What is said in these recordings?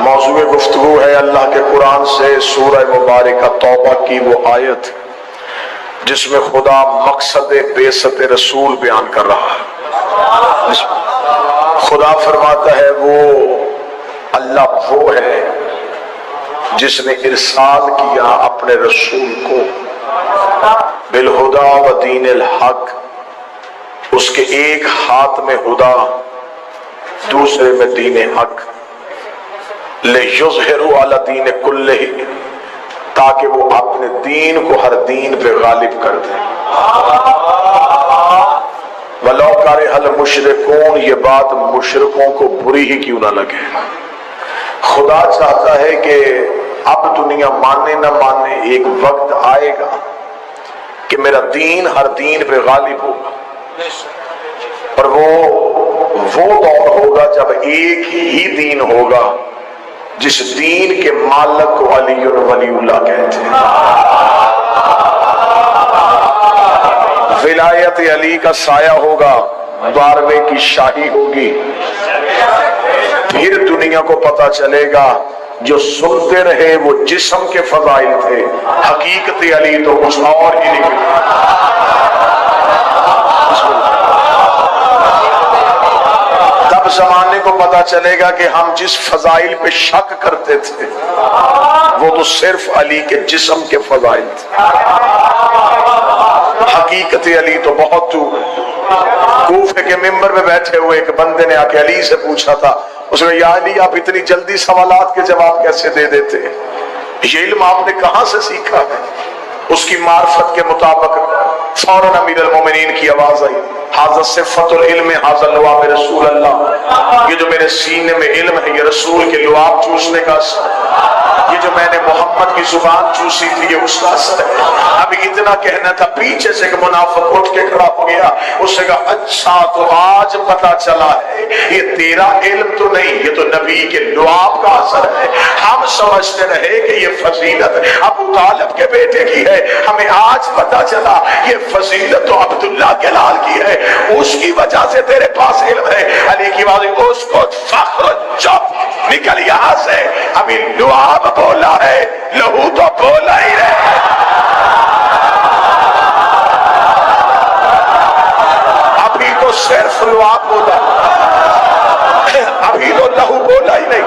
موضوع گفتگو ہے اللہ کے قرآن سے سورہ مبارکہ توبہ کی وہ آیت جس میں خدا مقصد بعثت رسول بیان کر رہا ہے۔ خدا فرماتا ہے وہ اللہ وہ ہے جس نے ارسال کیا اپنے رسول کو بالہدا و دین الحق، اس کے ایک ہاتھ میں ہدا دوسرے میں دین حق، لِيُظْهِرُ عَلَى دین کلہ، تاکہ وہ اپنے دین کو ہر دین پہ غالب کر دیں۔ وَلَوْ كَرِهَ الْمُشْرِكُونَ، یہ بات مشرکوں کو بری ہی کیوں نہ لگے۔ خدا چاہتا ہے کہ اب دنیا مانے نہ مانے ایک وقت آئے گا کہ میرا دین ہر دین پہ غالب ہوگا، اور وہ دور ہوگا جب ایک ہی دین ہوگا جس دین کے مالک کو علی ولی اللہ کہتے ہیں۔ ولایت علی کا سایہ ہوگا، 12ویں کی شاہی ہوگی، پھر دنیا کو پتا چلے گا جو سنتے رہے وہ جسم کے فضائل تھے، حقیقت علی تو کچھ اور ہی نکلی۔ تب زمانے کو پتا چلے گا کہ ہم جس فضائل پہ شک کرتے تھے وہ تو صرف علی کے جسم کے فضائل تھے، حقیقت علی تو بہت دور ہے۔ کوفے کے ممبر میں بیٹھے ہوئے ایک بندے نے آ کے علی سے پوچھا تھا، اس نے یا علی آپ اتنی جلدی سوالات کے جواب کیسے دے دیتے ہیں، یہ علم آپ نے کہاں سے سیکھا ہے؟ اس کی معرفت کے مطابق فوراً امیر المومنین کی آواز آئی، حاضر صفت العلم حاضر لعاب رسول اللہ، یہ جو میرے سینے میں علم ہے یہ رسول کے لعاب چوسنے کا اثر ہے، یہ جو میں نے محمد کی زبان چوسی تھی یہ اس کا اثر ہے۔ ابھی اتنا کہنا تھا، پیچھے سے ایک منافق اٹھ کے کھڑا ہو گیا، اس نے کہا اچھا تو آج پتا چلا ہے یہ تیرا علم تو نہیں، یہ تو نبی کے لعاب کا اثر ہے۔ ہم سمجھتے رہے کہ یہ فضیلت ابو طالب کے بیٹے کی ہے، ہمیں آج پتا چلا یہ فضیلت تو عبداللہ کے لال کی ہے، اس کی وجہ سے تیرے پاس علم ہے۔ علی کی بات اس کو فخر چپ نکل یہاں سے، ابھی لعاب بولا ہے، لہو تو بولا ہی رہے۔ ابھی تو صرف لعاب بولا، ابھی تو لہو بولا ہی نہیں۔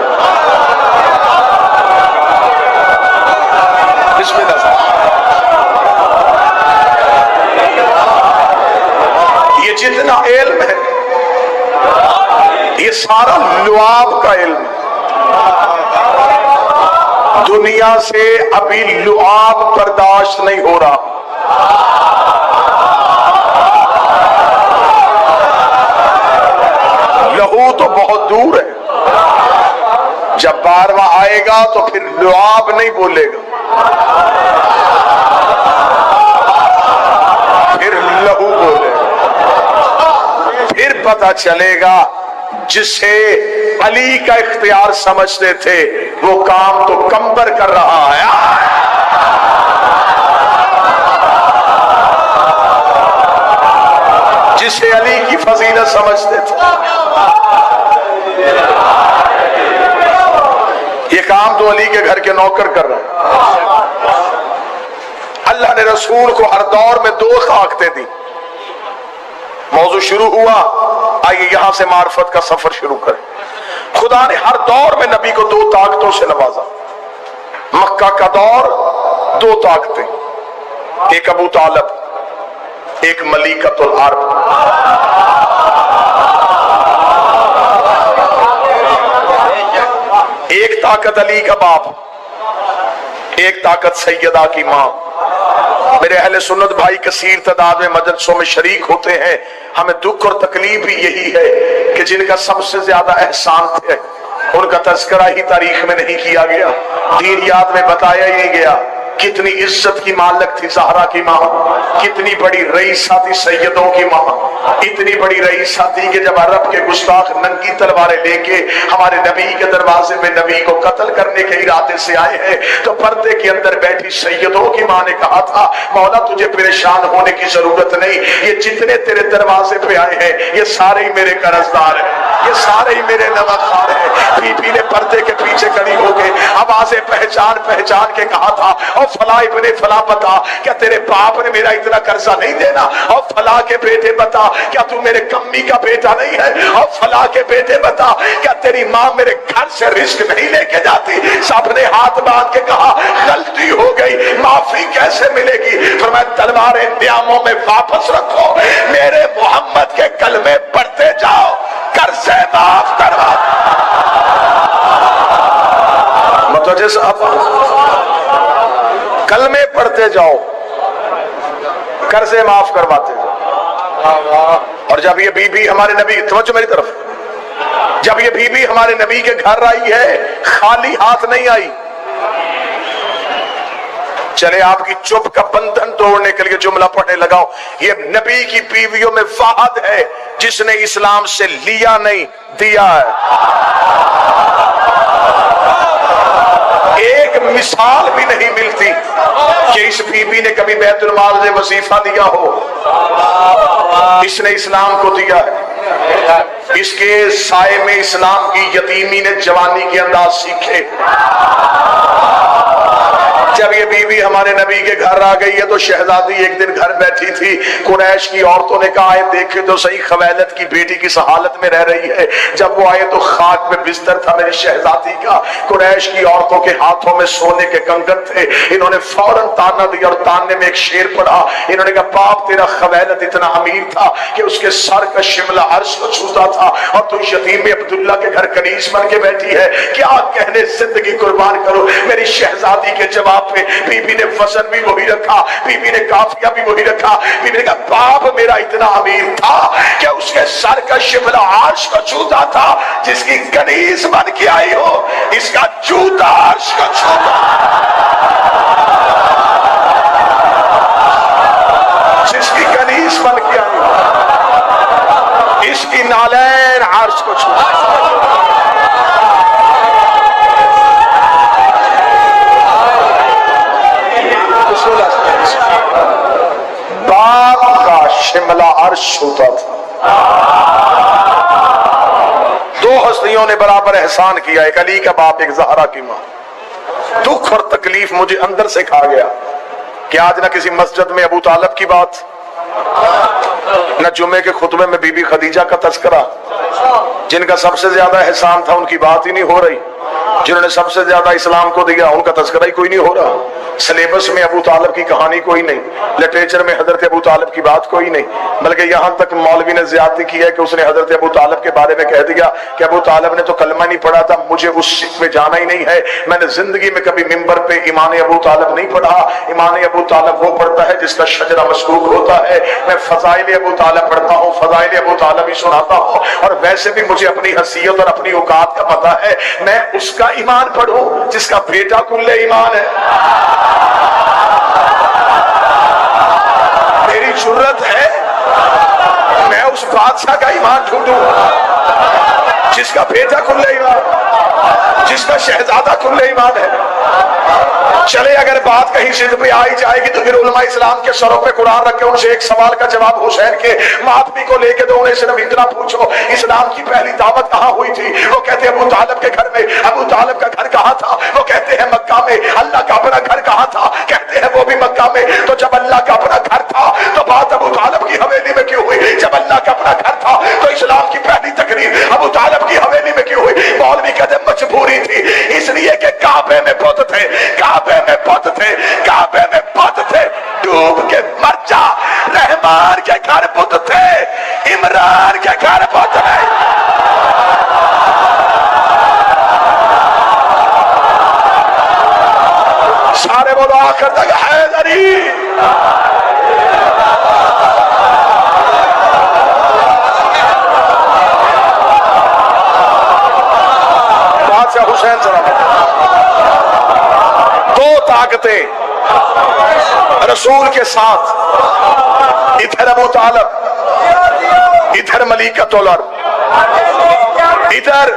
بسم اللہ صاحب، یہ جتنا علم ہے یہ سارا لعاب کا علم ہے۔ دنیا سے ابھی لعاب برداشت نہیں ہو رہا۔ لہو تو بہت دور ہے، جب 12واں آئے گا تو پھر لعاب نہیں بولے گا، پھر لہو بولے گا، پھر پتا چلے گا جسے علی کا اختیار سمجھتے تھے وہ کام تو کمبر کر رہا ہے۔ جسے علی کی فضیلت سمجھتے تھے یہ کام تو علی کے گھر کے نوکر کر رہا ہے۔ اللہ نے رسول کو ہر دور میں 2 طاقتیں دی۔ موضوع شروع ہوا، آئیے یہاں سے معرفت کا سفر شروع کریں۔ خدا نے ہر دور میں نبی کو 2 طاقتوں سے نوازا۔ مکہ کا دور 2 طاقتیں، ایک ابو طالب، ایک ملیکۃ العرب۔ ایک طاقت علی کا باپ، ایک طاقت سیدہ کی ماں۔ میرے اہل سنت بھائی کثیر تعداد میں مجلسوں میں شریک ہوتے ہیں، ہمیں دکھ اور تکلیف بھی یہی ہے کہ جن کا سب سے زیادہ احسان تھے ان کا تذکرہ ہی تاریخ میں نہیں کیا گیا، دین یاد میں بتایا ہی نہیں گیا۔ कितनी इज्जत की मालिक थी ज़हरा की माँ, कितनी बड़ी रईसा थी सैयदों की माँ, इतनी बड़ी रईसा थी कि जब अरब के गुस्ताख नंगी तलवारें लेके हमारे नबी के दरवाजे में नबी को कत्ल करने के इरादे से आए हैं, तो पर्दे के अंदर बैठी सैयदों की माँ ने कहा था, मौला तुझे परेशान होने की जरूरत नहीं, ये जितने तेरे दरवाजे पे आए हैं ये सारे ही मेरे कर्जदार हैं, ये सारे ही मेरे नवाखार हैं। बीबी ने पर्दे के पीछे खड़ी हो गई, आवाजें पहचान पहचान के कहा था, और फला इब्ने फला बता, क्या तेरे बाप ने मेरा इतना कर्जा नहीं देना? और फला के बेटे बता, क्या तू मेरे कम्मी का बेटा नहीं है? और फला के बेटे बता, क्या तेरी माँ मेरे घर से रिस्क नहीं लेके जाती? सबने हाथ बांध के कहा, गलती हो गई, माफी कैसे मिलेगी? फरमाया तलवारें न्यामों में वापस रखो, मेरे मोहम्मद के कलमे पढ़ते जाओ, कर्जे माफ करवा। मतलब कलमे पढ़ते जाओ, कर्जे माफ करवाते जाओ। और जब ये बीबी हमारे नबी, समझो मेरी तरफ, जब ये बीबी हमारे नबी के घर आई है, खाली हाथ नहीं आई। चले आपकी चुप का बंधन तोड़ने के लिए जुमला पढ़ने लगाओ, ये नबी की बीवियों में वाहद है जिसने इस्लाम से लिया नहीं, दिया है। एक मिसाल भी नहीं मिलती कि इस बीबी ने कभी बैतुल माल से वजीफा दिया हो। इसने इस्लाम को दिया है, इसके साए में इस्लाम की यतीमी ने जवानी के अंदाज सीखे। जब ये बीवी हमारे नबी के घर आ गई है तो शहजादी एक दिन घर बैठी थी, कुरैश की औरतों ने कहा देखे तो सही खवैलत की बेटी किस हालत में रह रही है। जब वो आए तो खाक में बिस्तर था मेरी शहजादी का, कुरैश की औरतों के हाथों में सोने के कंगन थे। इन्होंने फौरन ताना दिया और ताने में एक शेर पढ़ा। इन्होंने कहा बाप तेरा खवैलत इतना अमीर था कि उसके सर का शिमला अर्श को छूता था, और तू यतीम अब्दुल्ला के घर कनीज बन के बैठी है, क्या कहने जिंदगी कुर्बान करो। मेरी शहजादी के जवाब पे बीबी ने वजन भी वही रखा, बीबी ने काफिया भी वही रखा। बीबी ने कहा बाप मेरा इतना अमीर था कि उसके सर का शिमला अर्श को छूता था, जिसकी कनीज बन के आई हो इसका जूता अर्श को छूता, जिसकी कनीज बन के आई हो इसकी नालैन अर्श को छूता। बाप का शिमला अर्श होता था। दो हस्तियों ने बराबर एहसान किया, एक अली का बाप, एक ज़हरा की माँ। दुख और तकलीफ मुझे अंदर से खा गया कि आज ना किसी मस्जिद में अबू तालिब की बात, न जुमे के खुतबे में बीबी खदीजा का तस्करा। जिनका सबसे ज्यादा एहसान था उनकी बात ही नहीं हो रही, जिन्होंने सबसे ज्यादा इस्लाम को दिया उनका तस्करा ही कोई नहीं हो रहा। सिलेबस में अबू तालिब की कहानी कोई नहीं, लिटरेचर में हजरत अबू तालिब की बात कोई नहीं, बल्कि यहां तक मौलवी ने ज्यादती की है कि उसने हजरत अबू तालिब के बारे में कह दिया कि अबू तालिब ने तो कलमा नहीं पढ़ा था, मुझे उस में जाना ही नहीं है। मैंने जिंदगी में कभी मिंबर पे ईमान अबू तालिब नहीं पढ़ा। ईमान अबू तालिब वो पढ़ता है जिसका शजरा मशकूक होता है। मैं फजाइल अबू तालिब पढ़ता हूँ, फजाइल अबू तालिब ही सुनाता हूँ, और वैसे भी मुझे अपनी हैसियत और अपनी औकात का पता है। मैं उसका ईमान पढ़ूं जिसका बेटा कुल्ले ईमान है। मेरी जुर्रत है मैं उस बादशाह का ईमान ढूंढूं जिसका बेटा कुल्ले ईमान, जिसका शहजादा कुल्ले ईमान है। चले अगर बात कहीं जिद पे आई जाएगी तो फिर उलमा इस्लाम के सरों पे कुरान रख के उनसे एक सवाल का जवाब हुसैन के मातमी को लेके दो, उन्हें सिर्फ इतना पूछो इस्लाम की पहली दावत कहाँ हुई थी? वो कहते हैं अबू तालिब के घर में। अबू तालिब का घर कहाँ था? वो कहते हैं मक्का में। अल्लाह का अपना घर कहाँ था? कहते हैं वो भी मक्का में। तो जब अल्लाह का अपना घर था तो बात अबू तालिब की हवेली में क्यों हुई? जब अल्लाह का अपना घर था तो इस्लाम की पहली तकरीर अबू तालिब की हवेली में क्यों हुई? मौलवी कहते मजबूरी थी, इसलिए कि काबे में बुत थे, काबे में बुत थे, काबे में बुत थे। डूब के मर जा, रहमान के घर बुत थे, इमरान के घर बुत है। सारे बोलो आखिर तक हैदरी। बादशाह हुसैन दो ताकतें रसूल के साथ इधर अबू तालिब, इधर मलिकतुल अर्ब, इधर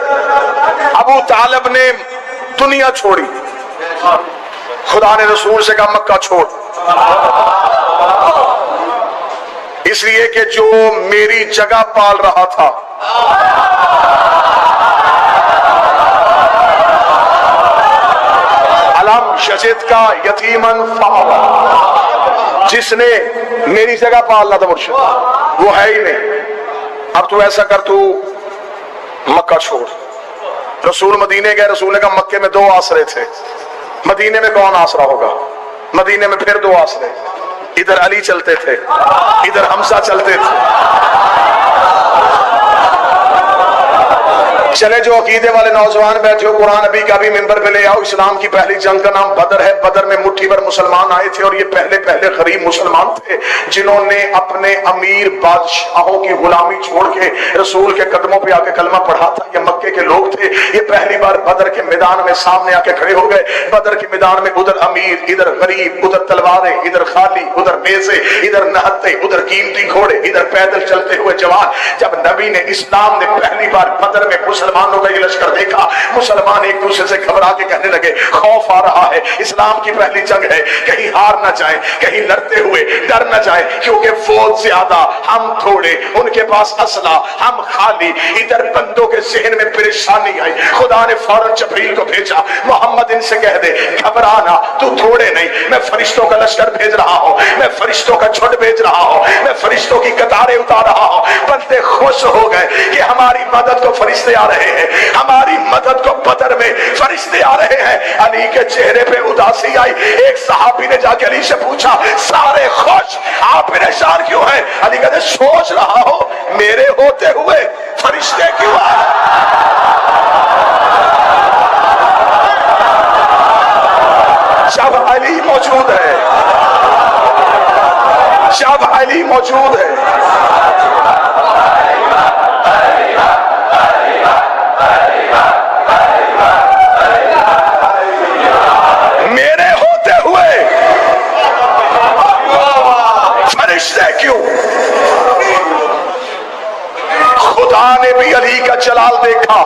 अबू तालिब ने दुनिया छोड़ी। खुदा ने रसूल से कहा मक्का छोड़, इसलिए कि जो मेरी जगह पाल रहा था अलम यजिद का यतीमन फआवा, जिसने मेरी जगह पालना था मुर्शिद, वो है ही नहीं। अब तू ऐसा कर, तू मक्का छोड़। रसूल मदीने गए, रसूल ने कहा मक्के में दो आसरे थे, मदीने में कौन आसरा होगा? मदीने में फिर दो आसरे, इधर अली चलते थे, इधर हमजा चलते थे। चले जो अकीदे वाले नौजवान बैठे हो, कुरान अभी का भी मिंबर पे ले आओ। इस्लाम की पहली जंग का नाम बदर है। बदर में मुट्ठी भर मुसलमान आए थे और ये पहले पहले गरीब मुसलमान थे जिन्होंने अपने अमीर बादशाहों की गुलामी छोड़ के रसूल के कदमों पे आके कलमा पढ़ा था। ये मक्के के लोग थे। ये पहली बार बदर के मैदान में सामने आके खड़े हो गए। बदर के मैदान में उधर अमीर, इधर गरीब, उधर तलवारें, इधर खाली, उधर मेजे, इधर नहत्ते, उधर कीमती घोड़े, इधर पैदल चलते हुए जवान। जब नबी ने इस्लाम ने पहली बार बदर में मुसलमानों का ये लश्कर देखा, मुसलमान एक दूसरे से घबरा के कहने लगे खौफ आ रहा है, इस्लाम की पहली जंग है, कहीं हार ना जाए, कहीं लड़ते हुए डर ना जाए, क्योंकि फौज ज्यादा हम थोड़े, उनके पास असला हम खाली। इधर बंदों के जहन में परेशानी आई। खुदा ने फौरन जबरील को भेजा, मोहम्मद इनसे कह दे घबराना, तू थोड़े नहीं, मैं फरिश्तों का लश्कर भेज रहा हूं, मैं फरिश्तों का झुंड भेज रहा हूं, मैं फरिश्तों की कतारें उतार रहा हूं। बंदे खुश हो गए कि हमारी मदद को फरिश्ते आ रहे हैं, हमारी मदद को बदर में फरिश्ते आ रहे हैं। अली के चेहरे पे उदासी आई। एक सहाबी ने जाके अली से पूछा सारे खुश, आप परेशान क्यों हैं? अली कहते सोच रहा हो मेरे होते हुए फरिश्ते क्यों आए। जब अली मौजूद है, जब अली मौजूद है, मेरे होते हुए फरिश्ते क्यों? खुदा ने भी अली का जलाल देखा,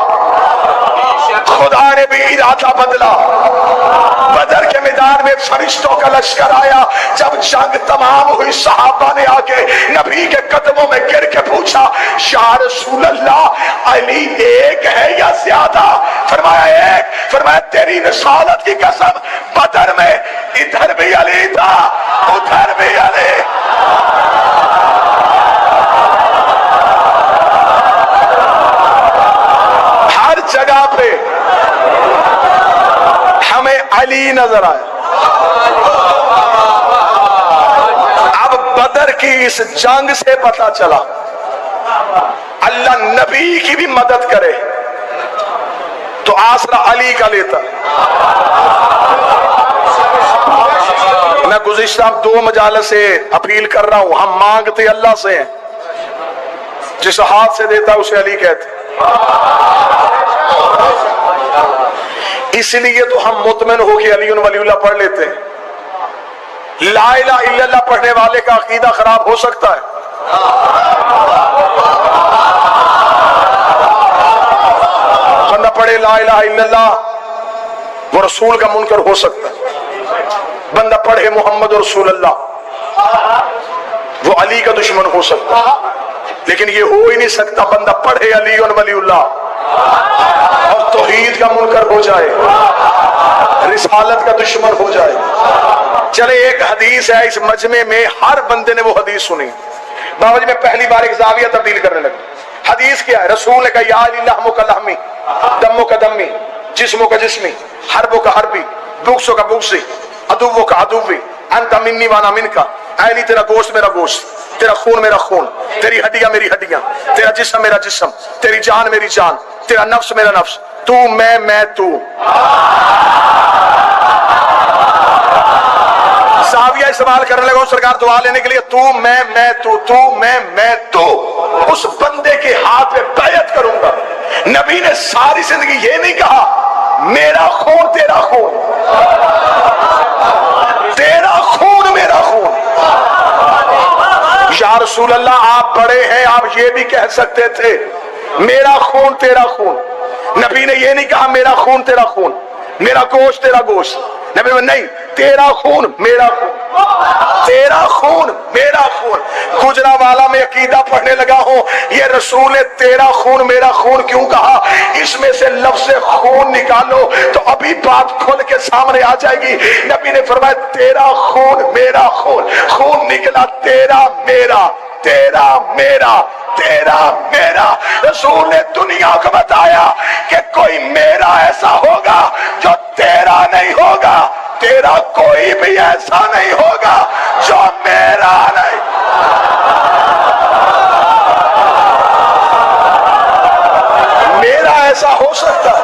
खुदा ने भी इरादा बदला। बदर के मैदान में फरिश्तों का लश्कर आया। जब जंग तमाम हुई, सहाबा ने आके नबी के कदमों में गिर के पूछा या रसूल अल्लाह, अली एक है या ज्यादा? फरमाया एक। फरमाया तेरी रिसालत की कसम, बदर में इधर भी अली था, उधर भी अली। हर जगह पे हमें अली नजर आया। अब बदर की इस जंग से पता चला अल्लाह नबी की भी मदद करे तो आसरा अली का लेता। मैं गुज़िश्ता 2 मजालस से अपील कर रहा हूं, हम मांगते अल्लाह से हैं, जिस हाथ से देता उसे अली कहते। इसलिए तो हम मुतमिन हो के अली वलीउल्लाह पढ़ लेते हैं। ला इलाहा इल्लल्लाह पढ़ने वाले का अकीदा खराब हो सकता है। बंदा पढ़े ला इलाहा इल्लल्लाह, वो रसूल का मुनकर हो सकता है। बंदा पढ़े मोहम्मद रसूल अल्लाह, वो अली का दुश्मन हो सकता है। लेकिन ये हो ही नहीं सकता बंदा पढ़े अली वलीउल्लाह और तौहीद का मुनकर हो जाए, रिसालत का दुश्मन हो जाए। चले एक हदीस है, इस मजमे में हर बंदे ने वो हदीस सुनी। बाबा जी मैं पहली बार एक जाविया तब्दील करने लगा। हदीस क्या है? रसूल ने कहा या अली लहमो का लहमी, दमो का दमी, जिस्मो का जिस्मी, हरबो का हरबी, बुक्सो का बुक्सी, अदुवो का अदुवी, अंत मिन्नी वाना मिनका। अली तेरा गोश्त मेरा गोश्त, तेरा खून मेरा खून, तेरी हड्डियां मेरी हड्डियां, तेरा जिस्म मेरा जिस्म, तेरी जान मेरी जान, तेरा नफ्स मेरा नफ्स, तू मैं तू। साविया इस्तेमाल करने लगा सरकार दुआ लेने के लिए, तू मैं तू, तू मैं तू। उस बंदे के हाथ में बैयत करूंगा। नबी ने सारी जिंदगी ये नहीं कहा मेरा खून तेरा खून, तेरा रसूल अल्लाह आप बड़े हैं, आप ये भी कह सकते थे मेरा खून तेरा खून। नबी ने ये नहीं कहा मेरा खून तेरा खून, मेरा गोश्त तेरा गोश्त। नबी ने नहीं, तेरा खून मेरा खून, तेरा खून मेरा खून। गुजरावाला में अकीदा पढ़ने लगा हूं, ये रसूल ने तेरा खून मेरा खून क्यों कहा? इसमें से लफ्ज़ खून निकालो तो अभी बात खुल के सामने आ जाएगी। नबी ने फरमाया तेरा खून मेरा खून, खून निकला तेरा मेरा, तेरा मेरा, तेरा मेरा। रसूल ने दुनिया को बताया कि कोई मेरा ऐसा होगा जो तेरा नहीं होगा, तेरा कोई भी ऐसा नहीं होगा जो मेरा नहीं। मेरा ऐसा हो सकता है,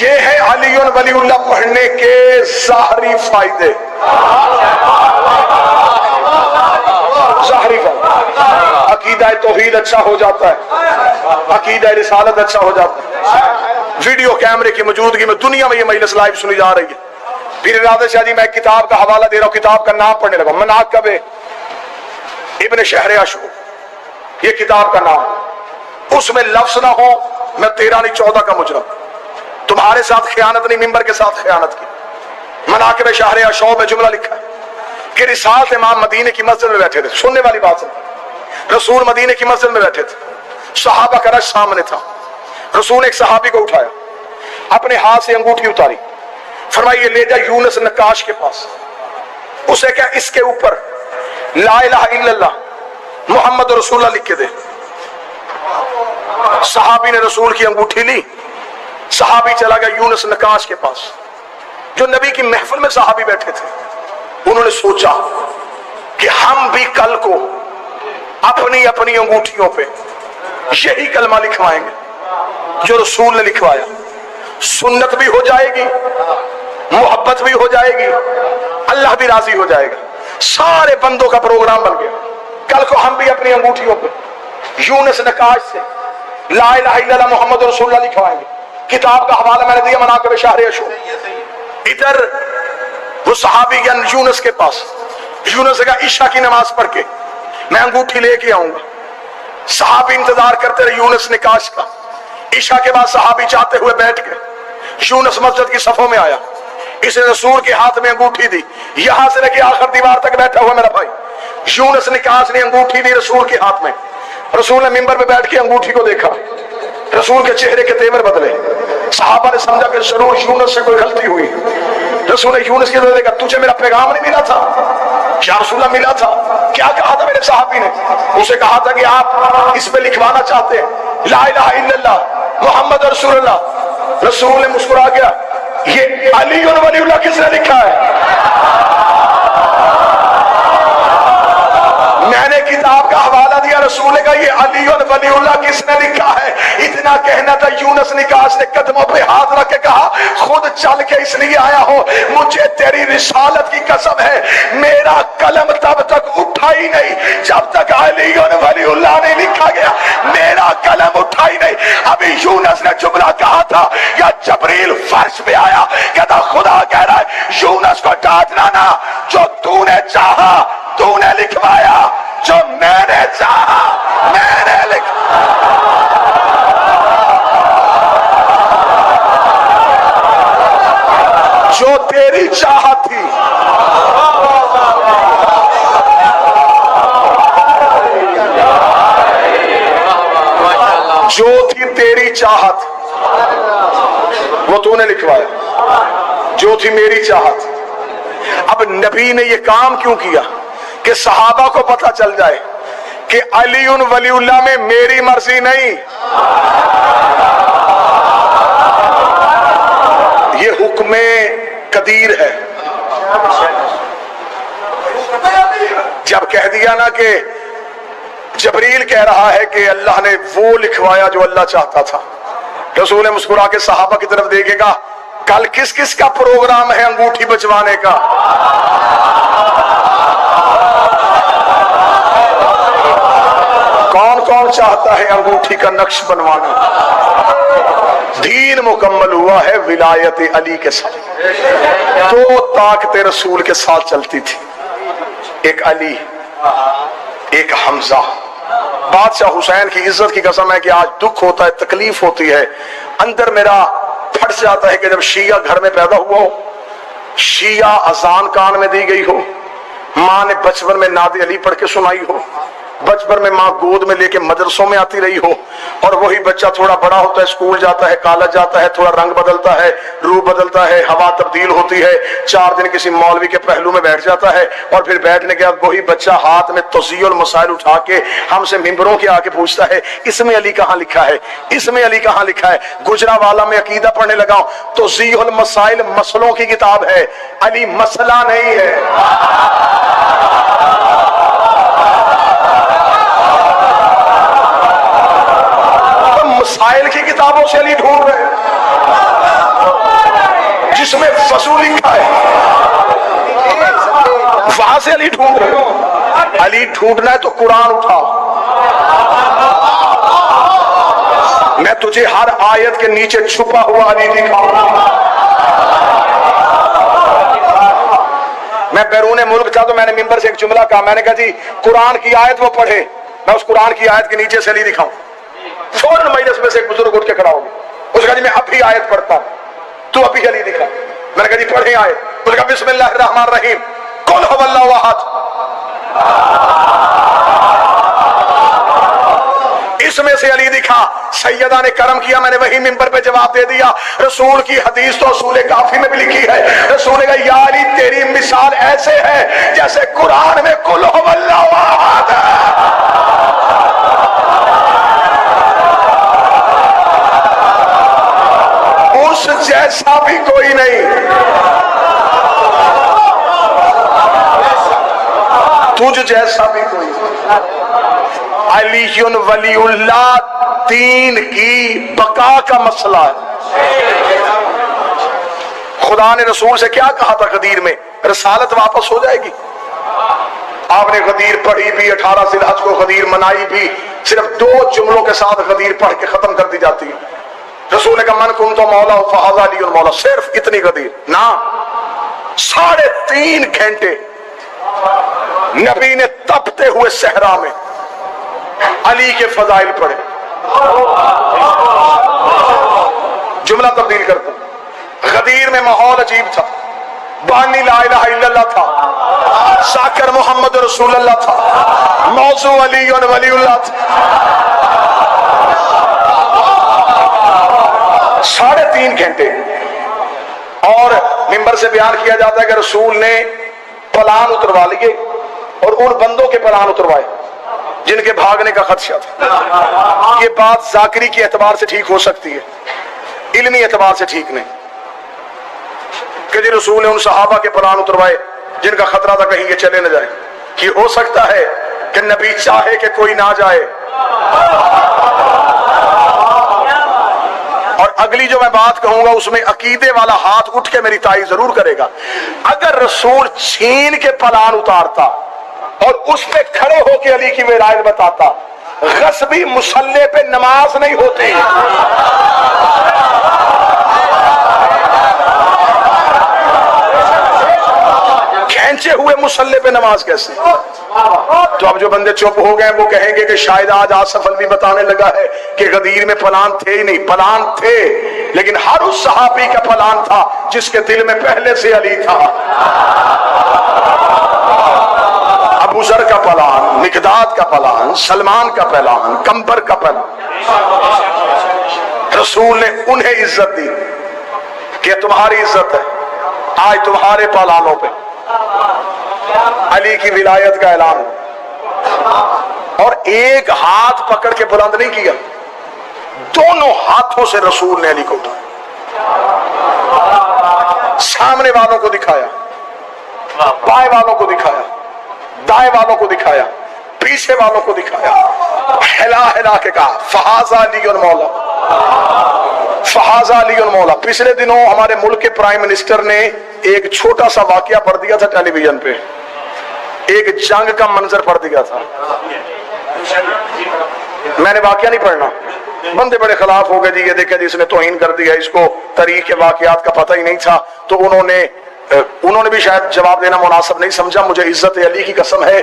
ये है अली वलीउल्लाह पढ़ने के ज़ाहरी फायदे। ज़ाहरी फायदे, अकीदा तौहीद अच्छा हो जाता है, अकीदा रिसालत अच्छा हो जाता है। वीडियो कैमरे की मौजूदगी में दुनिया में ये मजलिस लाइव सुनी जा रही है। फिर इरादे शाह जी मैं किताब का हवाला दे रहा हूँ, किताब का नाम पढ़ने लगा, मनाक़िब इब्न शहरयाशूब, ये किताब का नाम। उसमें लफ्ज ना हो मैं 13 नहीं 14 का मुजरम, तुम्हारे साथ खयानत नहीं, मिंबर के साथ खयानत की। मनाक़िब शहरयाशूब में जुमला लिखा है कि रिसालत इमाम मदीने की मस्जिद में बैठे थे। सुनने वाली बात है, रसूल मदीने की मस्जिद में बैठे थे, सहाबा का रश सामने था। रसूल एक सहाबी को उठाया, अपने हाथ से अंगूठी उतारी, फरमाइए ले जा यूनुस नक्काश के पास, उसे क्या इसके ऊपर ला इलाहा इल्लल्लाह मुहम्मद रसूलुल्लाह लिख के दे। सहाबी ने रसूल की अंगूठी ली, सहाबी चला गया यूनुस नक्काश के पास, जो नबी की महफिल में सहाबी बैठे थे। उन्होंने सोचा कि हम भी कल को अपनी अपनी अंगूठियों पे यही कलमा लिखवाएंगे जो रसूल ने लिखवाया। सुन्नत भी हो जाएगी, मोहब्बत भी हो जाएगी, अल्लाह भी राजी हो जाएगा। सारे बंदों का प्रोग्राम बन गया। कल को हम भी अपनी अंगूठियों पे यूनुस नक्काश से ला इलाहा इल्लल्लाह मुहम्मद रसूलुल्लाह लिखवाएंगे। किताब का हवाला मैंने दिया मनाक़िब शहरयाशूब। इधर वो सहाबी गया यूनुस के पास, यूनुस का इशा की नमाज पढ़ के मैं अंगूठी लेके आऊंगा। सहाबी इंतजार करते रहे यूनुस नक्काश का। इशा के बाद सहाबी चाहते हुए बैठ गए। यूनुस मस्जिद की सफों में आया, इसने रसूल के हाथ में अंगूठी दी, यहां से लेके आखिर दीवार तक बैठा हुआ मेरा भाई। यूनुस नक्काश ने अंगूठी दी रसूल के हाथ में। रसूल ने मिंबर पे बैठ के अंगूठी को देखा, रसूल के चेहरे के तेवर बदले। सहाबा ने समझा कि जरूर यूनुस से कोई गलती हुई। रसूल ने यूनुस की तरफ देखा, तुझे मेरा पैगाम नहीं मिला था? या रसूलल्लाह मिला था। क्या कहा था मेरे सहाबी ने? उसे कहा था कि आप इस पे लिखवाना चाहते हैं ला इलाहा इल्लल्लाह मुहम्मद रसूलुल्लाह। रसूल ने मुस्कुरा गया, ये अली और वलीउल्लाह किसने लिखा है? मैंने किताब का हवाला दिया, रसूल ने कहा ये अली और वलीउल्लाह किसने लिखा है? इतना कहना था, यूनुस नक्काश ने कदमों पे हाथ रख के कहा, खुद चल के इसलिए आया हो, मुझे तेरी रिसालत की कसम है मेरा कलम तब तक उठा ही नहीं जब तक अली और वलीउल्लाह नहीं लिखा गया। मेरा कलम उठा ही नहीं। अभी यूनुस ने जुमला कहा था या जबरील फर्श पे आया, कहता खुदा कह रहा है यूनुस को डांटना ना, जो तूने चाहा तूने लिखवाया, जो मैंने चाहा मैंने लिखा। जो तेरी चाहत थी जो थी तेरी चाहत वो तूने लिखवाया, जो थी मेरी चाहत। अब नबी ने ये काम क्यों किया कि सहाबा को पता चल जाए कि अली उन वलीउल्लाह में मेरी मर्जी नहीं, ये हुक्म कदीर है। जब कह दिया ना कि जबरील कह रहा है कि अल्लाह ने वो लिखवाया जो अल्लाह चाहता था, रसूल ने मुस्कुरा के सहाबा की तरफ देखेगा, कल किस किस का प्रोग्राम है अंगूठी बचवाने का? कौन कौन चाहता है अंगूठी का नक्श बनवाना? दीन मुकम्मल हुआ है विलायत अली के साथ। दो ताकतें रसूल के साथ चलती थी, एक अली एक हमजा। बादशाह हुसैन की इज्जत की कसम है कि आज दुख होता है, तकलीफ होती है, अंदर मेरा फट जाता है कि जब शिया घर में पैदा हुआ हो, शिया अजान कान में दी गई हो, माँ ने बचपन में नादे अली पढ़ के सुनाई हो, बचपन में माँ गोद में लेके मदरसों में आती रही हो, और वही बच्चा थोड़ा बड़ा होता है, स्कूल जाता है, कॉलेज जाता है, थोड़ा रंग बदलता है, रूप बदलता है, हवा तब्दील होती है, 4 दिन किसी मौलवी के पहलू में बैठ जाता है, और फिर बैठने के बाद वही बच्चा हाथ में तज़ीउल मसाइल उठा के हमसे मिंबरों के आके पूछता है, इसमें अली कहाँ लिखा है, इसमें अली कहाँ लिखा है। गुजरावाला में अकीदा पढ़ने लगा हूं, तज़ीउल मसाइल मसलों की किताब है, अली मसला नहीं है। मसाइल की किताबों से अली ढूंढ रहे हैं जिसमें वज़ू लिखा है, वहां से अली ढूंढ रहे हो। अली ढूंढना है तो कुरान उठाओ। मैं तुझे हर आयत के नीचे छुपा हुआ अली दिखाऊंगा। मैं बैरून मुल्क था तो मैंने मिंबर से एक जुमला कहा, मैंने कहा जी कुरान की आयत वो पढ़े, मैं उस कुरान की आयत के नीचे से अली दिखाऊं। फौरन मजलिस में से एक बुजुर्ग उठ के खड़ा हो गया, उसने कहा जी मैं अभी आयत पढ़ता हूं, तू अभी अली दिखा। मैंने कहा जी पढ़े आयत। उसने कहा बिस्मिल्लाहिर्रहमानिर्रहीम कुल हुवल्लाहु अहद। इसमें से अली दिखा। सैयदा ने करम किया, मैंने वही मिंबर पे जवाब दे दिया। रसूल की हदीस तो रसूल काफी में भी लिखी है। रसूल ने कहा या अली तेरी मिसाल ऐसे है जैसे कुरान में कुल हुवल्लाहु अहद है। उस जैसा भी कोई नहीं, तुझ जैसा भी कोई। अलीयुन वलीउल्लाह दीन की बका का मसला है। खुदा ने रसूल से क्या कहा था गदीर में? रसालत वापस हो जाएगी। आपने गदीर पढ़ी भी, 18 ज़िलहज को गदीर मनाई भी, सिर्फ 2 जुमलों के साथ गदीर पढ़ के खत्म कर दी जाती है। रसूल ने कहा मन कुम तो मौला फहाज़ा अलीयुल मौला, सिर्फ इतनी गदीर ना। 3.5 घंटे नबी ने तपते हुए सहरा में अली के फजाइल पढ़े। जुमला तब्दील करता हूं। गदीर में माहौल अजीब था, बानी ला इलाहा इल्लल्लाह था, साकर मोहम्मद रसूलुल्लाह था, मौजू अली और वलीउल्लाह था। 3.5 घंटे। और मिंबर से बयान किया जाता है कि रसूल ने पलान उतरवा लिए और उन बंदों के पलान उतरवाए जिनके भागने का खदशा था। ये बात जाकरी के एतबार से ठीक हो सकती है, इल्मी एतबार से ठीक नहीं। कि जी रसूल ने उन सहाबा के पलान उतरवाए जिनका खतरा था कहीं ये चले न जाए। ये हो सकता है कि नबी चाहे कि कोई ना जाए। और अगली जो मैं बात कहूंगा उसमें अकीदे वाला हाथ उठ के मेरी ताई जरूर करेगा। अगर रसूल छीन के पलान उतारता और उस पे खड़े होके अली की वेलायत बताता, गस्बी मुसल्ले पे नमाज नहीं होती। खींचे हुए मुसल्ले पे नमाज कैसे? तो अब जो बंदे चुप हो गए वो कहेंगे कि शायद आज आसफ अलवी बताने लगा है कि गदीर में पलान थे ही नहीं। पलान थे, लेकिन हर उस सहाबी का पलान था जिसके दिल में पहले से अली था। अबू जर का पलान, मिकदाद का पलान, सलमान का पलान, कंबर का पलान। रसूल ने उन्हें इज्जत दी कि तुम्हारी इज्जत है, आज तुम्हारे पलानों पे अली की विलायत का ऐलान। और एक हाथ पकड़ के बुलंद नहीं किया, दोनों हाथों से रसूल ने अली को उठाया, सामने वालों को दिखाया, बाएं वालों को दिखाया, दाएं वालों को दिखाया, पीछे वालों को दिखाया, हिला हिला के कहा फहाज़ा अली और मौला, फहाज़ा अली और मौला। पिछले दिनों हमारे मुल्क के प्राइम मिनिस्टर ने एक छोटा सा वाकया पढ़ दिया था टेलीविजन पे, एक जंग का मंजर पढ़ दिया था। मैंने वाकया नहीं पढ़ना, बंदे बड़े खिलाफ हो गए जी, ये देखे जी इसने तौहीन कर दिया, इसको तारीख के वाकयात का पता ही नहीं था, तो उन्होंने भी शायद जवाब देना मुनासिब नहीं समझा। मुझे इज्जत अली की कसम है,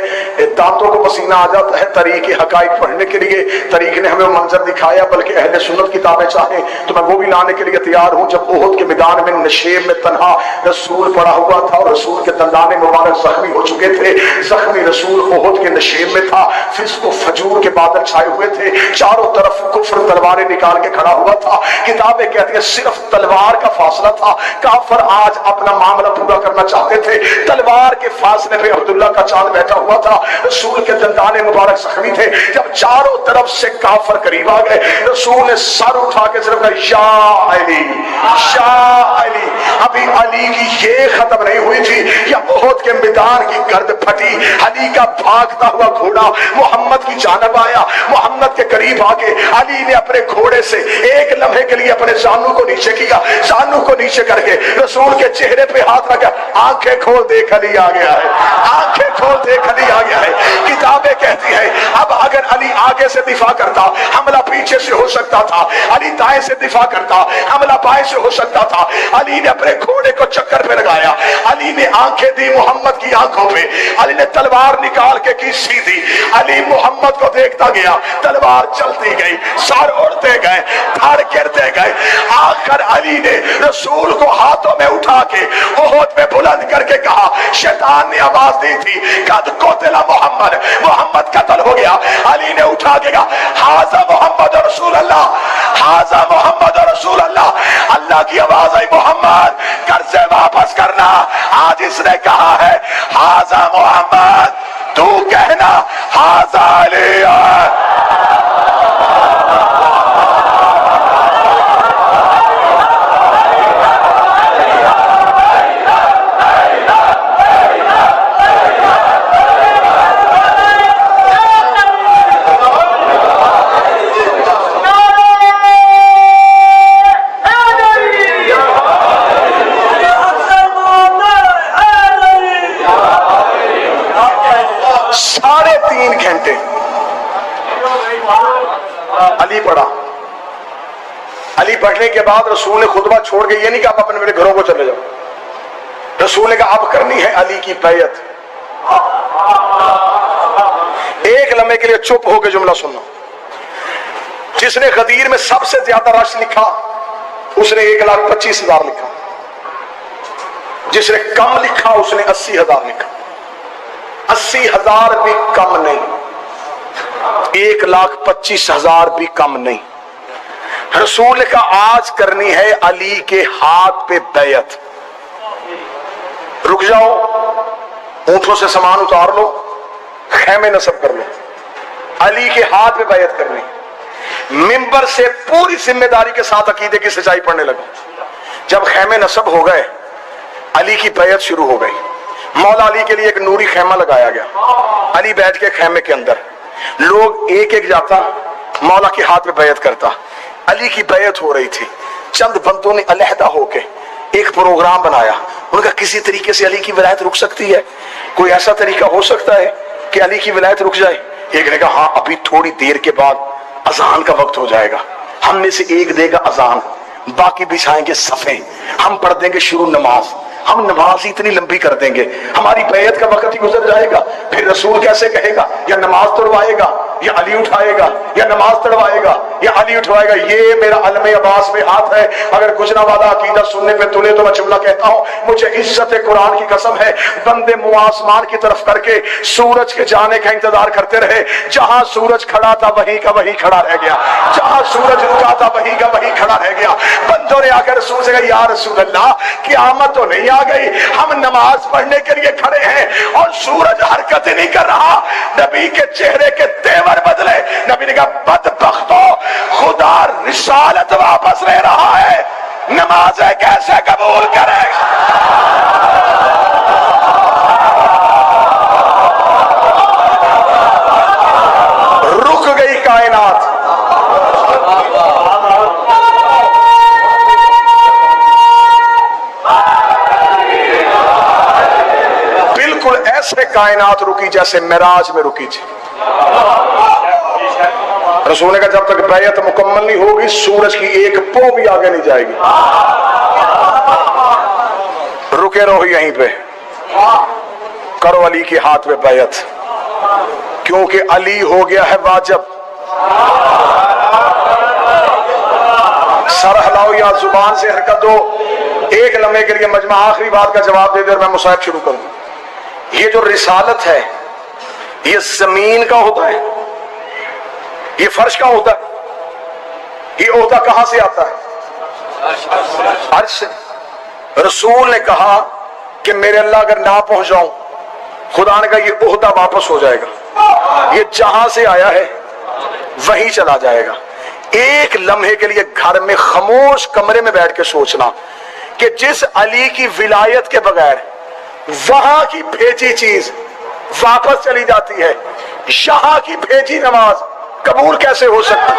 दांतों को पसीना आ जाता है तारीख हकाइक पढ़ने के लिए। तारीख ने हमें मंजर दिखाया, बल्कि अहले सुन्नत किताबें चाहें तो मैं वो भी लाने के लिए तैयार हूँ। जब ओहद के मैदान में नशेब में तन्हा रसूल पड़ा हुआ था और रसूल के दंदाने मुबारक जख्मी हो चुके थे, जख्मी रसूल ओहद के नशेब में था, फिस्क व फजूर के बादल छाए हुए थे, चारों तरफ कुफ्र तलवारें निकाल के खड़ा हुआ था। किताबें कहती हैं सिर्फ तलवार का फासला था, काफर आज अपना मामला पूरा करना चाहते थे। तलवार के फासले पे अब्दुल्ला का चांद बैठा हुआ था, रसूल के दंदाने मुबारक जख्मी थे। जब चारों तरफ से काफर करीब आ गए, रसूल ने सर उठा के सिर्फ कहा या अली, या अली। अभी अली की ये खत्म नहीं हुई थी या ओहद के मैदान की गर्द फटी, अली का भागता हुआ घोड़ा मोहम्मद की जानब आया। मोहम्मद के करीब आके अली ने अपने घोड़े से एक लम्हे के लिए अपने जानू को नीचे किया, जानू को नीचे करके रसूल के चेहरे पे हाथ रखा, आंखें खोल देख अली आ गया है, आंखें खोल देख अली आ गया है। किताबें कहती है अब अगर अली आगे से दिफा करता, हमला पीछे से हो सकता था, अली दाएं से दिफा करता, हमला बाएं से हो सकता था। अली ने अपने घोड़े को चक्कर पे लगाया, अली ने आंखें दी मोहम्मद की आंखों पे, अली ने तलवार निकाल के की सीधी, अली मोहम्मद को देखता गया, तलवार चलती गई, सर उड़ते गए, धड़ गिरते गए। आखिर अली ने रसूल को हाथों में उठा के ओहद पे बुलंद करके कहा, शैतान ने आवाज दी थी कद कोतला मोहम्मद, मोहम्मद कत्ल हो गया। अली ने उठा के कहा हाजा मोहम्मद रसूल अल्लाह, हाजा मोहम्मद रसूल अल्लाह। अल्लाह की आवाज आई मोहम्मद कर्जे वापस करना। आज इसने कहा है हाजा मोहम्मद, तू कहना हाजा अली। अली पढ़ा, अली पढ़ने के बाद रसूल ने खुतबा छोड़ के ये नहीं कहा आप अपने मेरे घरों को चले जाओ, रसूल ने कहा अब करनी है अली की बैयत। एक लम्हे के लिए चुप होकर जुमला सुनना। जिसने गदीर में सबसे ज्यादा रश लिखा उसने 1,25,000 लिखा, जिसने कम लिखा उसने 80,000 लिखा। 80,000 भी कम नहीं, 1,25,000 भी कम नहीं। रसूल का आज करनी है अली के हाथ पे बैयत। रुक जाओ, ऊंटों से सामान उतार लो, खैमे नस्ब कर लो, अली के हाथ पे बैयत करनी। मिंबर से पूरी जिम्मेदारी के साथ अकीदे की सच्चाई पढ़ने लगा। जब खैमे नस्ब हो गए, अली की बैयत शुरू हो गई। मौला अली के लिए एक नूरी खैमा लगाया गया, अली बैठ के खैमे के अंदर, लोग एक एक जाता, मौला के हाथ में बैयत करता। अली की बैयत हो रही थी। चंद बंदों ने अलहदा होके एक प्रोग्राम बनाया, उनका किसी तरीके से अली की विलायत रुक सकती है, कोई ऐसा तरीका हो सकता है कि अली की विलायत रुक जाए। एक ने कहा हाँ, अभी थोड़ी देर के बाद अजान का वक्त हो जाएगा, हम में से एक देगा अजान, बाकी बिछाएंगे सफे, हम पढ़ देंगे शुरू नमाज, हम नमाज इतनी लंबी कर देंगे हमारी बैयत का वक्त ही गुजर जाएगा। फिर रसूल कैसे कहेगा या नमाज तोड़वाएगा या अली उठाएगा, या नमाज तड़वाएगा या अली उठवाएगा। ये मेरा अलमे अब्बास में हाथ है। अगर गुजरावाला अकीदा सुनने पे तुले तो मैं जुमला कहता हूँ, मुझे इज्जत कुरान की कसम है, बंदे मुंह आसमान की तरफ करके सूरज के जाने का इंतजार करते रहे। जहां सूरज खड़ा था वहीं का वहीं खड़ा रह गया, जहां सूरज रुका था वहीं का वहीं खड़ा रह गया। बंदों ने आकर रसूल से कहा या रसूल अल्लाह, क़यामत तो नहीं आ गई, हम नमाज पढ़ने के लिए खड़े हैं और सूरज हरकत नहीं कर रहा। नबी के चेहरे के तेवर बदले। नबी ने कहा बदबख्तो, खुदा रिसालत वापस ले रहा है, नमाज़ें कैसे कबूल करेगा। रुक गई कायनात। बिल्कुल ऐसे कायनात रुकी जैसे मेराज में रुकी थी। रसूल ने कहा जब तक बैयत मुकम्मल नहीं होगी सूरज की एक पौ भी आगे नहीं जाएगी। रुके रहो यहीं पे, करो अली के हाथ में बैयत, क्योंकि अली हो गया है वाजिब। सर हिलाओ या जुबान से हरकत दो, एक लम्हे के लिए मजमा आखिरी बात का जवाब दे दे और मैं मुसाहिब शुरू करूं। ये जो रिसालत है ये जमीन का होता है, ये फर्श का होता है, ये ओहदा कहां से आता है? अर्श से। रसूल ने कहा कि मेरे अल्लाह अगर ना पहुंच जाऊं, खुदा ने कहा ये ओहदा वापस हो जाएगा, ये जहां से आया है वहीं चला जाएगा। एक लम्हे के लिए घर में खामोश कमरे में बैठ के सोचना कि जिस अली की विलायत के बगैर वहां की भेजी चीज वापस चली जाती है, यहां की भेजी नमाज कबूल कैसे हो सकती?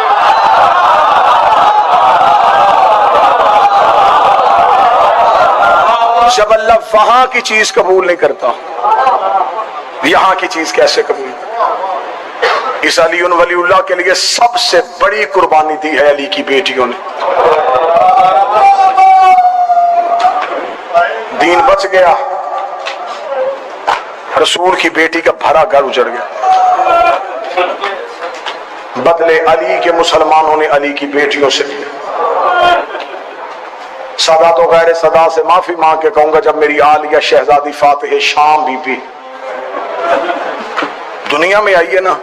जब अल्लाह वहां की चीज कबूल नहीं करता, यहां की चीज कैसे कबूल? इस अली वलीउल्लाह के लिए सबसे बड़ी कुर्बानी दी है अली की बेटियों ने। दीन बच गया, रसूल की बेटी का भरा घर उजड़ गया। बदले अली के मुसलमानों ने अली की बेटियों से लिया। सदा तो गैर सदा से माफी मांग के कहूंगा, जब मेरी आलिया शहजादी फातिह शाम बीबी दुनिया में आई है ना,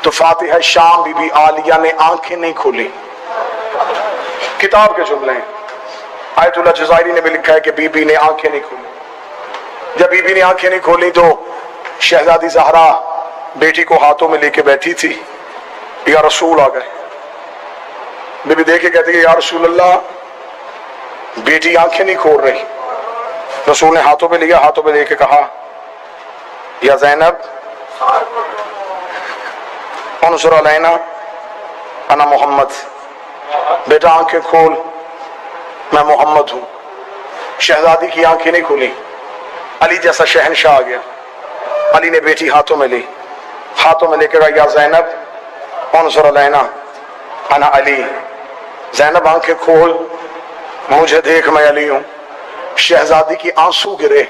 तो फातिह शाम बीबी आलिया ने आंखें नहीं खोली। किताब के जुमले हैं, आयतुल्लाह जज़ायरी ने भी लिखा है कि बीबी ने आंखें नहीं खोली। जब बीबी ने आंखें नहीं खोली तो शहजादी ज़हरा बेटी को हाथों में लेके बैठी थी। या रसूल आ गए, बीबी देख के कहती है या रसूल अल्लाह, बेटी आंखें नहीं खोल रही। रसूल ने हाथों में लिया, हाथों में लेके कहा या ज़ैनब उन्ज़ुर अलैना अना मोहम्मद, बेटा आंखें खोल, मैं मोहम्मद हूं। शहजादी की आंखें नहीं खुली। अली जैसा शहनशाह आ गया, अली ने बेटी हाथों में ली, हाथों में लेकर कहा या ज़ैनब उन्ज़ुर अलैना अना अली, ज़ैनब आंखें खोल, मुझे देख मैं अली हूं। शहजादी की आंसू गिरे,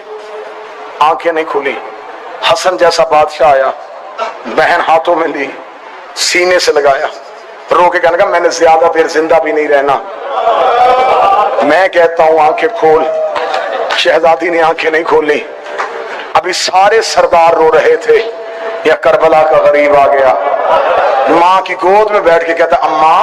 आंखें नहीं खुली। हसन जैसा बादशाह आया, बहन हाथों में ली, सीने से लगाया, रो के कहने का मैंने ज्यादा देर जिंदा भी नहीं रहना, मैं कहता हूं आंखें खोल। शहजादी ने आंखें नहीं खोली। अभी सारे सरदार रो रहे थे, या करबला का गरीब आ गया, माँ की गोद में बैठ के कहता अम्मा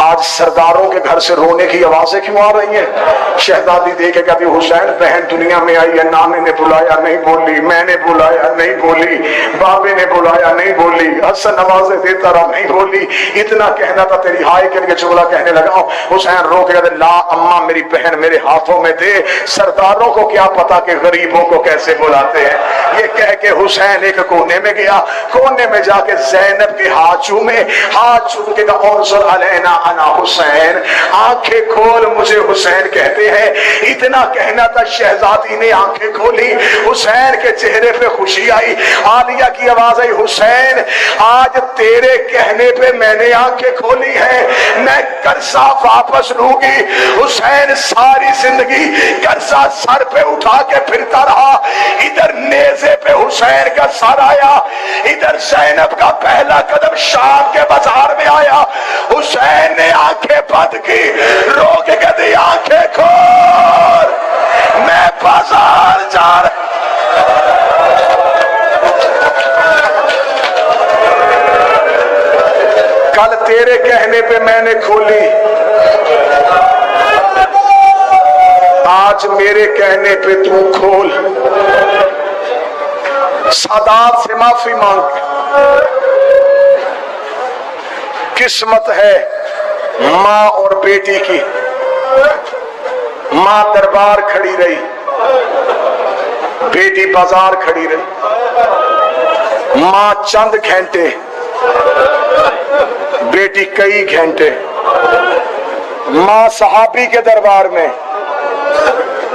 आज सरदारों के घर से रोने की आवाजें क्यों आ रही हैं? शहजादी देख के कहती हुसैन बहन दुनिया में आई है, नाने ने बुलाया नहीं बोली, मैंने बुलाया नहीं बोली, बाबे ने बुलाया नहीं बोली, हसन आवाजें देता रहा नहीं बोली, इतना कहना था तेरी हाय के लिए जुमला कहने लगा। हुसैन रो के कहते ला अम्मा मेरी बहन मेरे हाथों में दे, सरदारों को क्या पता कि गरीबों को कैसे बुलाते हैं। ये कह के हुसैन एक कोने में गया, कोने में जाके ज़ैनब के हाथ चूमे, हाथ चूम के कहा उन्ज़ुर अलैना अना हुसैन, आंखें खोल मुझे हुसैन कहते हैं। इतना कहना था, शहजादी ने आंखें खोली, हुसैन के चेहरे पे खुशी आई। आलिया की आवाज आई हुसैन आज तेरे कहने पे मैंने आंखें खोली है, मैं कर्जा वापस लूंगी। हुसैन सारी जिंदगी कर्जा सर पे उठा के फिरता रहा। इधर नेज़े पे हुसैन का सर आया, इधर ज़ैनब का पहला कदम शाम के बाजार में आया। हुसैन ने आंखें बंद की, रो के कहती आंखें खोल, मैं बाजार जा रहा। कल तेरे कहने पे मैंने खोली, आज मेरे कहने पे तू खोल। सादात से माफी मांग। किस्मत है माँ और बेटी की, माँ दरबार खड़ी रही, बेटी बाजार खड़ी रही। माँ चंद घंटे, बेटी कई घंटे। माँ सहाबी के दरबार में,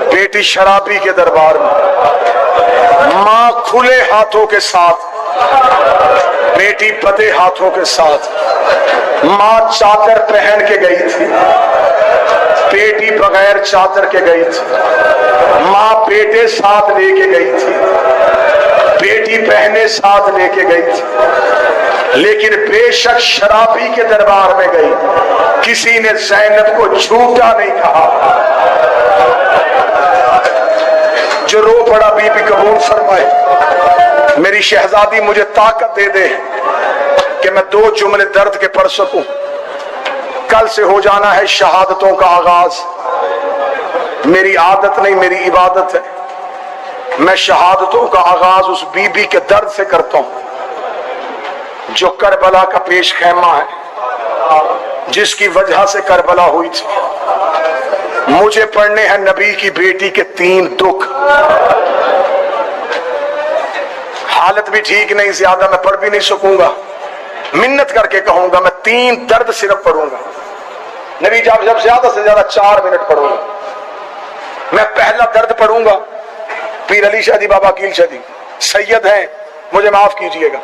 बेटी शराबी के दरबार में। माँ खुले हाथों के साथ बेटी बदे हाथों के साथ, माँ चादर पहन के गई थी, बेटी बगैर चादर के गई थी, माँ बेटे साथ लेके गई थी, बेटी बहनें साथ लेके गई थी, लेकिन बेशक शराबी के दरबार में गई, किसी ने ज़ैनब को झूठा नहीं कहा। जो रो पड़ा बीबी कबूल फरमाए, मेरी शहजादी मुझे ताकत दे दे कि मैं 2 जुमले दर्द के पढ़ सकूं। कल से हो जाना है शहादतों का आगाज। मेरी आदत नहीं, मेरी इबादत है। मैं शहादतों का आगाज उस बीबी के दर्द से करता हूं जो करबला का पेश खैमा है, जिसकी वजह से करबला हुई थी। मुझे पढ़ने हैं नबी की बेटी के 3 दुख। हालत भी ठीक नहीं, ज्यादा मैं पढ़ भी नहीं सकूंगा, मिन्नत करके कहूंगा मैं 3 दर्द सिर्फ पढ़ूंगा। नबी जब ज्यादा से ज्यादा 4 मिनट पढ़ूंगा। मैं पहला दर्द पढ़ूंगा, पीर अली शादी बाबा कील शादी सैयद हैं, मुझे माफ कीजिएगा।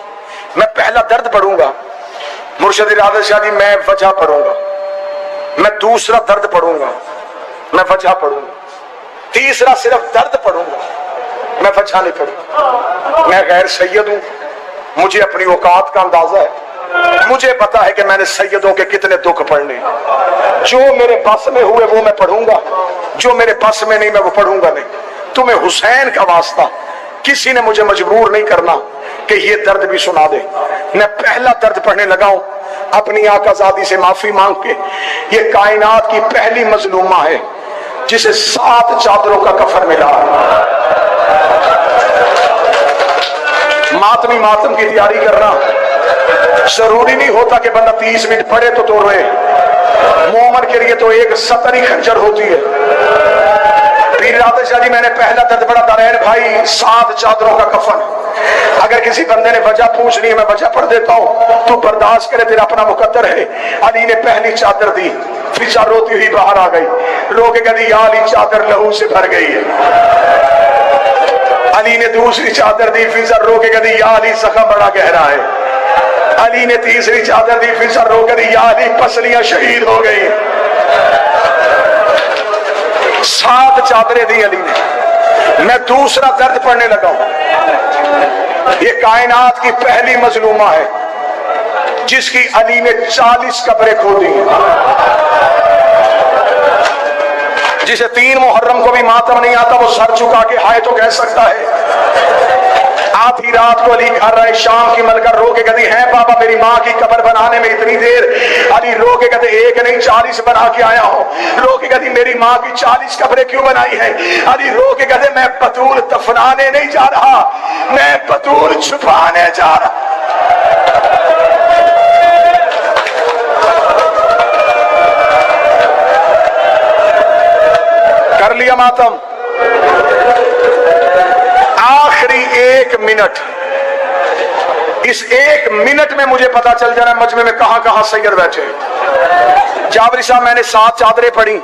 मैं पहला दर्द पढ़ूंगा, मुर्शद इरादत शादी मैं वजह पढ़ूंगा। मैं दूसरा दर्द पढ़ूंगा, मैं वजह पढ़ूंगा। तीसरा सिर्फ दर्द पढ़ूंगा, मैं वजह नहीं पढ़ूंगा। मैं गैर सैयद हूं, मुझे अपनी औकात का अंदाजा है। मुझे पता है कि मैंने सैयदों के कितने दुख पढ़ने। जो मेरे बस में हुए वो मैं पढ़ूंगा, जो मेरे बस में नहीं मैं वो पढ़ूंगा नहीं। तुम्हें हुसैन का वास्ता, किसी ने मुझे मजबूर नहीं करना कि ये दर्द भी सुना दे। मैं पहला दर्द पढ़ने लगा हूं, अपनी आकाज़ादी से माफी मांग के। ये कायनात की पहली मजलूमा है जिसे 7 चादरों का कफन मिला। मातमी मातम की तैयारी करना जरूरी नहीं होता कि बंदा 30 मिनट पढ़े तो रोए। मोमन के लिए तो एक 70 खंजर होती है। पीर राधे शाह जी, मैंने पहला दर्द पढ़ा, दारैन भाई 7 चादरों का कफन। अगर किसी बंदे ने वजह पूछनी है मैं वजह पढ़ देता हूँ, तू बर्दाश्त करे, तेरा अपना मुकद्दर है। अली ने पहली चादर दी, फिजा रोती हुई बाहर आ गई, रो के कहती या अली चादर लहू से भर गई है। अली ने दूसरी चादर दी, फिजा रो के कहती या अली जख्म बड़ा गहरा है। अली ने तीसरी चादर दी, फिजा रो के कहती या अली पसलियां शहीद हो गई। 7 चादरें दी अली ने। मैं दूसरा दर्द पढ़ने लगा हूं। ये कायनात की पहली मजलूमा है जिसकी अली ने 40 कब्रें खोदी हैं। जिसे 3 मुहर्रम को भी मातम नहीं आता, वो सर झुका के हाय तो कह सकता है। आधी रात को अली घर रहे, शाम की मलका रो के कहती है बाबा मेरी माँ की कब्र बनाने में इतनी देर। अली रो के कहते 1 नहीं 40 बना के आया हूँ। रो के कहती मेरी माँ की 40 कब्रें क्यों बनाई है। अली रो के कहते मैं बतूल दफनाने नहीं जा रहा, मैं बतूल छुपाने जा रहा। कर लिया मातम। आखिरी 1 मिनट, इस 1 मिनट में मुझे पता चल जाना मजमे में कहां कहां सैयद बैठे। जाबरी साहब, मैंने 7 चादरें पढ़ी,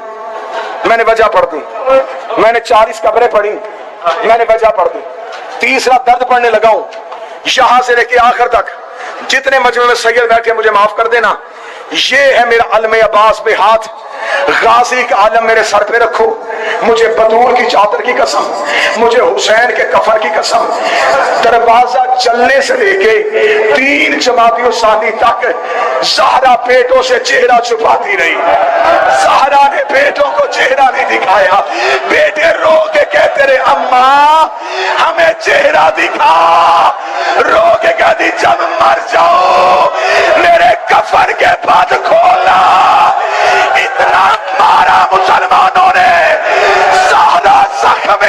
मैंने वजह पढ़ दी। मैंने 40 कब्रें पढ़ी, मैंने वजह पढ़ दी। तीसरा दर्द पढ़ने लगा हूं, यहां से लेके आखिर तक जितने मजमे में सैयद बैठे मुझे माफ कर देना। ये है मेरा अलम अब्बास पे हाथ, गाजी का आलम मेरे सर पे रखो। मुझे बतूल की चादर की कसम, मुझे हुसैन के कफन की कसम। दरवाजा चलने से लेके 3 जमातियों साली तक ज़हरा पेटों से चेहरा छुपाती रही। ज़हरा ने बेटों को चेहरा नहीं दिखाया। बेटे रो के कहते रहे अम्मा हमें चेहरा दिखा। रो के कहती जब मर जाओ मेरे कफन के बाद खोला। इतना मारा मुसलमानों ने, ज़्यादा जख्म